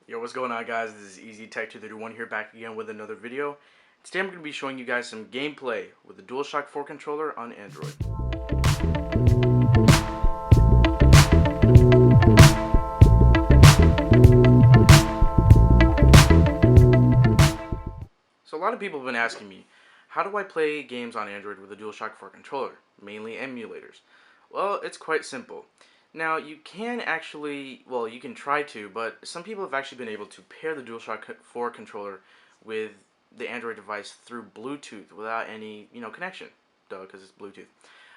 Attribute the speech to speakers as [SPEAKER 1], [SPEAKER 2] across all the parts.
[SPEAKER 1] Yo, what's going on, guys? This is Easy Tech 231 here, back again with another video. Today I'm going to be showing you guys some gameplay with the DualShock 4 controller on Android. So a lot of people have been asking me, how do I play games on Android with the DualShock 4 controller, mainly emulators? Well, it's quite simple. Now, you can actually, well, you can try to, but some people have actually been able to pair the DualShock 4 controller with the Android device through Bluetooth without any, connection. Duh, because it's Bluetooth.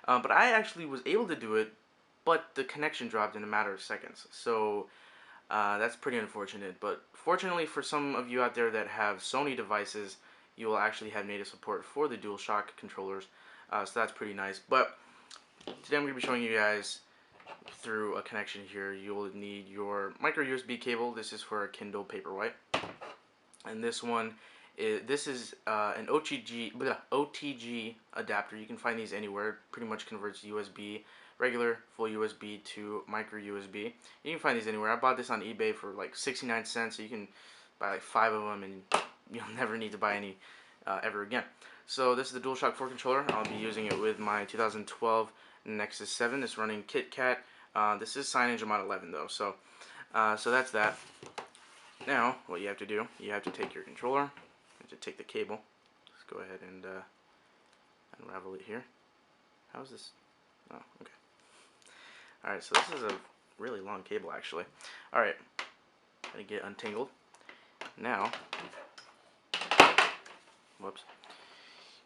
[SPEAKER 1] But I actually was able to do it, but the connection dropped in a matter of seconds. So that's pretty unfortunate. But fortunately for some of you out there that have Sony devices, you will actually have native support for the DualShock controllers. So that's pretty nice. But today I'm going to be showing you guys through a connection here. You'll need your micro USB cable. This is for a Kindle Paperwhite, and this is an OTG adapter. You can find these anywhere. It pretty much converts USB, regular full USB to micro USB. You can find these anywhere. I bought this on eBay for like 69 cents. So you can buy like 5 of them, and you'll never need to buy any ever again. So this is the DualShock 4 controller. I'll be using it with my 2012 Nexus 7. It's running KitKat. This is signage Mod 11 though, so that's that. Now, what you have to do, you have to take your controller, you have to take the cable. Let's go ahead and unravel it here. How is this? Oh, okay. Alright, so this is a really long cable actually. Alright, gotta get untangled. Now, whoops.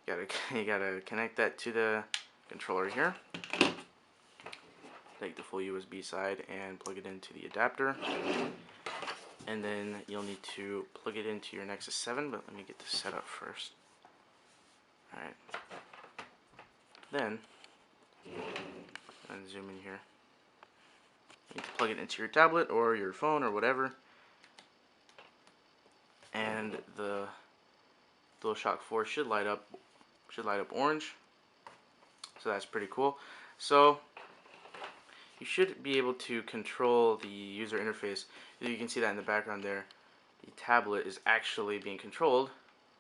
[SPEAKER 1] You gotta connect that to the controller here. Take the full USB side and plug it into the adapter, and then you'll need to plug it into your Nexus 7, but let me get this set up first. Alright, then and zoom in here. You need to plug it into your tablet or your phone or whatever, and the DualShock 4 should light up orange, so that's pretty cool. So you should be able to control the user interface. You can see that in the background there. The tablet is actually being controlled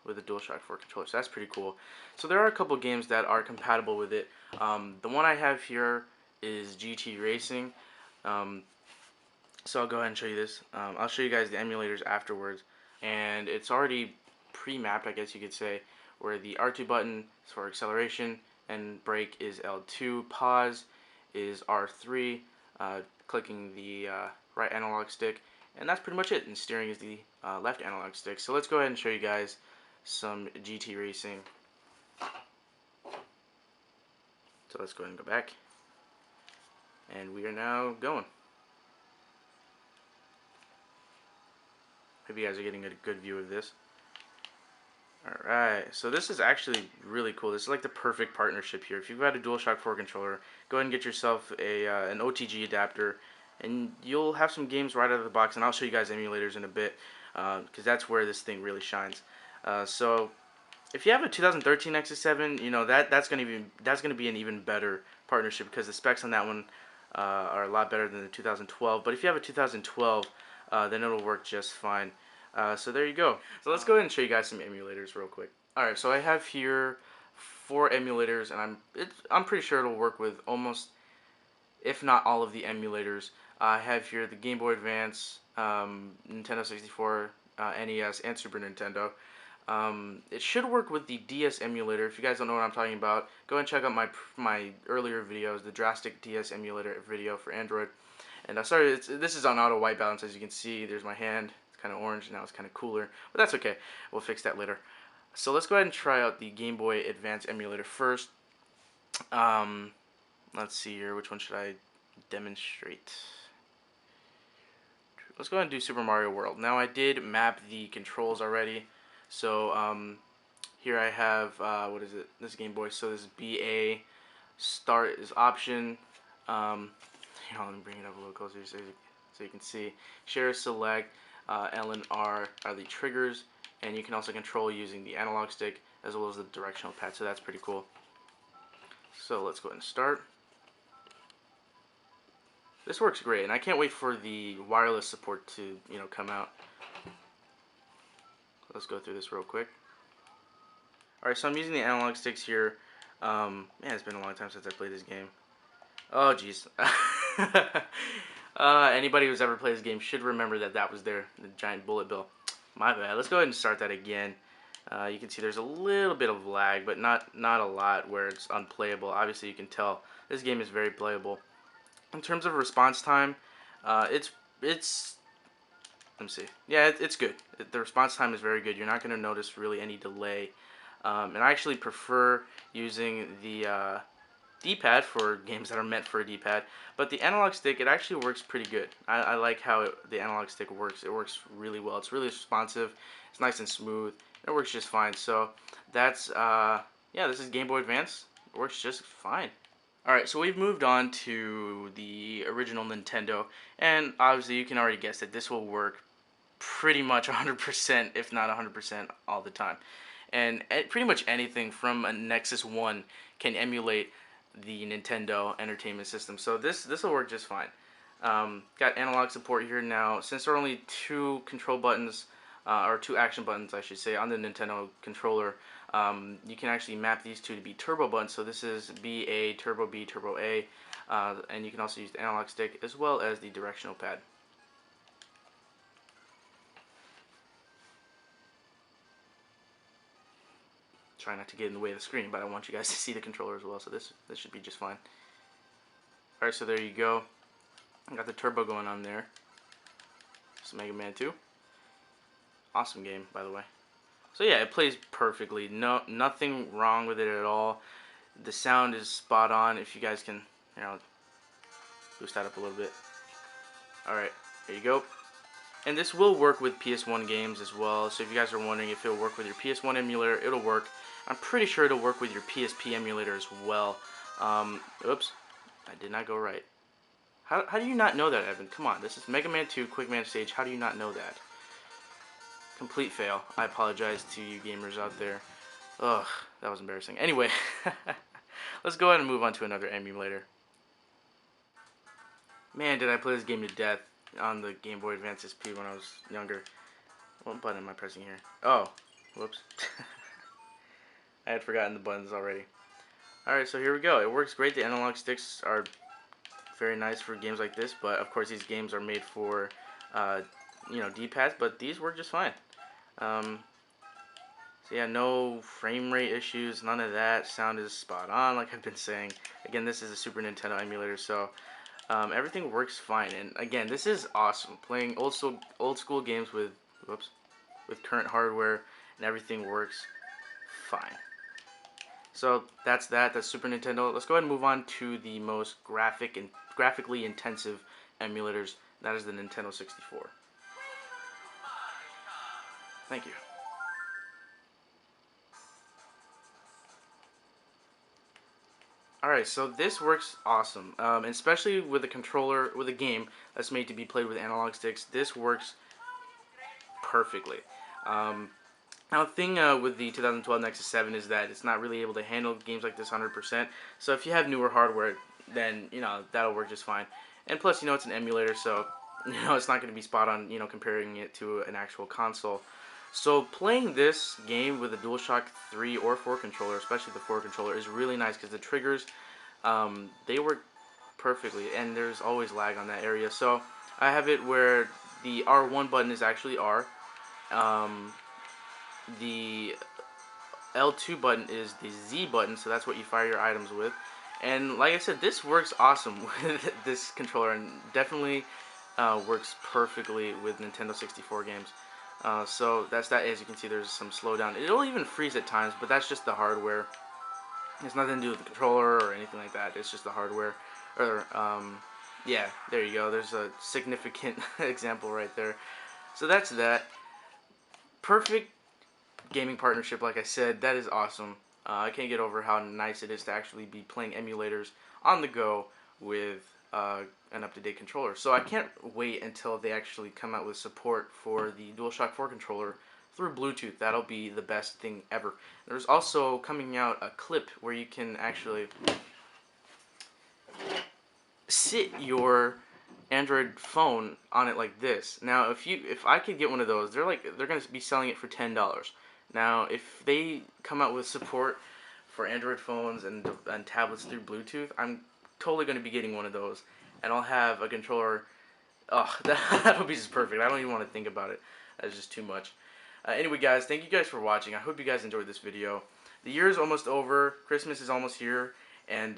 [SPEAKER 1] with the DualShock 4 controller, so that's pretty cool. So there are a couple games that are compatible with it. The one I have here is GT Racing. So I'll go ahead and show you this. I'll show you guys the emulators afterwards, and it's already pre-mapped, I guess you could say, where the R2 button is for acceleration and brake is L2, pause is R3, clicking the right analog stick, and that's pretty much it, and steering is the left analog stick. So let's go ahead and show you guys some GT Racing. So let's go ahead and go back, and we are now going. Hope you guys are getting a good view of this. Alright, so this is actually really cool. This is like the perfect partnership here. If you've got a DualShock 4 controller, go ahead and get yourself an OTG adapter, and you'll have some games right out of the box, and I'll show you guys emulators in a bit, because that's where this thing really shines. So if you have a 2013 Nexus 7, that's gonna be an even better partnership, because the specs on that one are a lot better than the 2012. But if you have a 2012, then it'll work just fine. So there you go. So let's go ahead and show you guys some emulators real quick. Alright, so I have here 4 emulators, and I'm pretty sure it'll work with almost, if not all of the emulators. I have here the Game Boy Advance, Nintendo 64, NES, and Super Nintendo. It should work with the DS emulator. If you guys don't know what I'm talking about, go and check out my earlier videos, the Drastic DS emulator video for Android. And sorry, this is on auto white balance, as you can see. There's my hand. Kind of orange, now it's kind of cooler, but that's okay, we'll fix that later. So let's go ahead and try out the Game Boy Advance emulator first. Let's see here, which one should I demonstrate? Let's go ahead and do Super Mario World. Now I did map the controls already, so here I have what is it, this Game Boy. So this is BA, start is option. Let me bring it up a little closer so you can see. Share, select. L and R are the triggers, and you can also control using the analog stick as well as the directional pad, so that's pretty cool. So let's go ahead and start. This works great, and I can't wait for the wireless support to, come out. Let's go through this real quick. Alright, so I'm using the analog sticks here. Man, it's been a long time since I played this game. Oh, jeez. Anybody who's ever played this game should remember that was there, the giant bullet bill. My bad. Let's go ahead and start that again. You can see there's a little bit of lag, but not a lot where it's unplayable. Obviously, you can tell this game is very playable. In terms of response time, it's let me see. Yeah, it's good. The response time is very good. You're not going to notice really any delay. And I actually prefer using the D-pad for games that are meant for a D-pad. But the analog stick, it actually works pretty good. I like how the analog stick works. It works really well. It's really responsive. It's nice and smooth. It works just fine. So that's, yeah, this is Game Boy Advance. It works just fine. Alright, so we've moved on to the original Nintendo. And obviously you can already guess that this will work pretty much 100%, if not 100% all the time. And pretty much anything from a Nexus 1 can emulate the Nintendo Entertainment System. So this will work just fine. Got analog support here now. Since there are only two control buttons, or two action buttons, I should say, on the Nintendo controller, you can actually map these two to be turbo buttons. So this is BA, Turbo B, Turbo A, and you can also use the analog stick as well as the directional pad. Try not to get in the way of the screen, but I want you guys to see the controller as well, so this should be just fine. Alright, so there you go. I got the turbo going on there. It's Mega Man 2. Awesome game, by the way. So yeah, it plays perfectly. Nothing wrong with it at all. The sound is spot on. If you guys can, boost that up a little bit. Alright, there you go. And this will work with PS1 games as well. So if you guys are wondering if it'll work with your PS1 emulator, it'll work. I'm pretty sure it'll work with your PSP emulator as well. Oops, I did not go right. How do you not know that, Evan? Come on, this is Mega Man 2 Quick Man Stage. How do you not know that? Complete fail. I apologize to you gamers out there. Ugh, that was embarrassing. Anyway, let's go ahead and move on to another emulator. Man, did I play this game to death on the Game Boy Advance SP when I was younger. What button am I pressing here? Oh, whoops. I had forgotten the buttons already. Alright, so here we go. It works great. The analog sticks are very nice for games like this, but of course these games are made for, D-pads, but these work just fine. So yeah, no frame rate issues, none of that. Sound is spot on, like I've been saying. Again, this is a Super Nintendo emulator, so everything works fine. And again, this is awesome. Playing old school games with current hardware and everything works fine. So that's Super Nintendo. Let's go ahead and move on to the most graphically intensive emulators. That is the Nintendo 64. Thank you. Alright, so this works awesome, especially with a controller, with a game that's made to be played with analog sticks. This works perfectly. Now, the thing with the 2012 Nexus 7 is that it's not really able to handle games like this 100%. So if you have newer hardware, then that'll work just fine. And plus, it's an emulator, so it's not going to be spot on, comparing it to an actual console. So playing this game with a DualShock 3 or 4 controller, especially the 4 controller, is really nice because the triggers, they work perfectly, and there's always lag on that area. So I have it where the R1 button is actually R. The L2 button is the Z button, so that's what you fire your items with. And like I said, this works awesome with this controller, and definitely works perfectly with Nintendo 64 games. So that's that. As you can see, there's some slowdown. It'll even freeze at times, but that's just the hardware. It's nothing to do with the controller or anything like that. It's just the hardware. Yeah, there you go. There's a significant example right there. So that's that. Perfect gaming partnership, like I said. That is awesome. I can't get over how nice it is to actually be playing emulators on the go with an up-to-date controller. So I can't wait until they actually come out with support for the DualShock 4 controller through Bluetooth. That'll be the best thing ever. There's also coming out a clip where you can actually sit your Android phone on it like this. Now, if I could get one of those, they're gonna be selling it for $10. Now, if they come out with support for Android phones and tablets through Bluetooth, I'm totally gonna be getting one of those, and I'll have a controller. Oh, that'll be just perfect. I don't even want to think about it. That's just too much. Anyway, guys, thank you guys for watching. I hope you guys enjoyed this video. The year is almost over. Christmas is almost here. And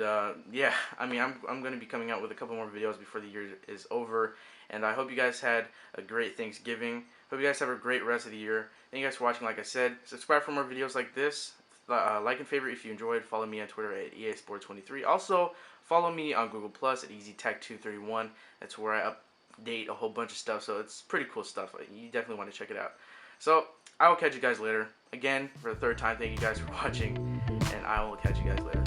[SPEAKER 1] yeah, I mean, I'm going to be coming out with a couple more videos before the year is over. And I hope you guys had a great Thanksgiving. Hope you guys have a great rest of the year. Thank you guys for watching. Like I said, subscribe for more videos like this. Like and favorite if you enjoyed. Follow me on Twitter at EASport23. Also, follow me on Google Plus at EasyTech231. That's where I update a whole bunch of stuff. So it's pretty cool stuff. You definitely want to check it out. So I will catch you guys later. Again, for the third time, thank you guys for watching. And I will catch you guys later.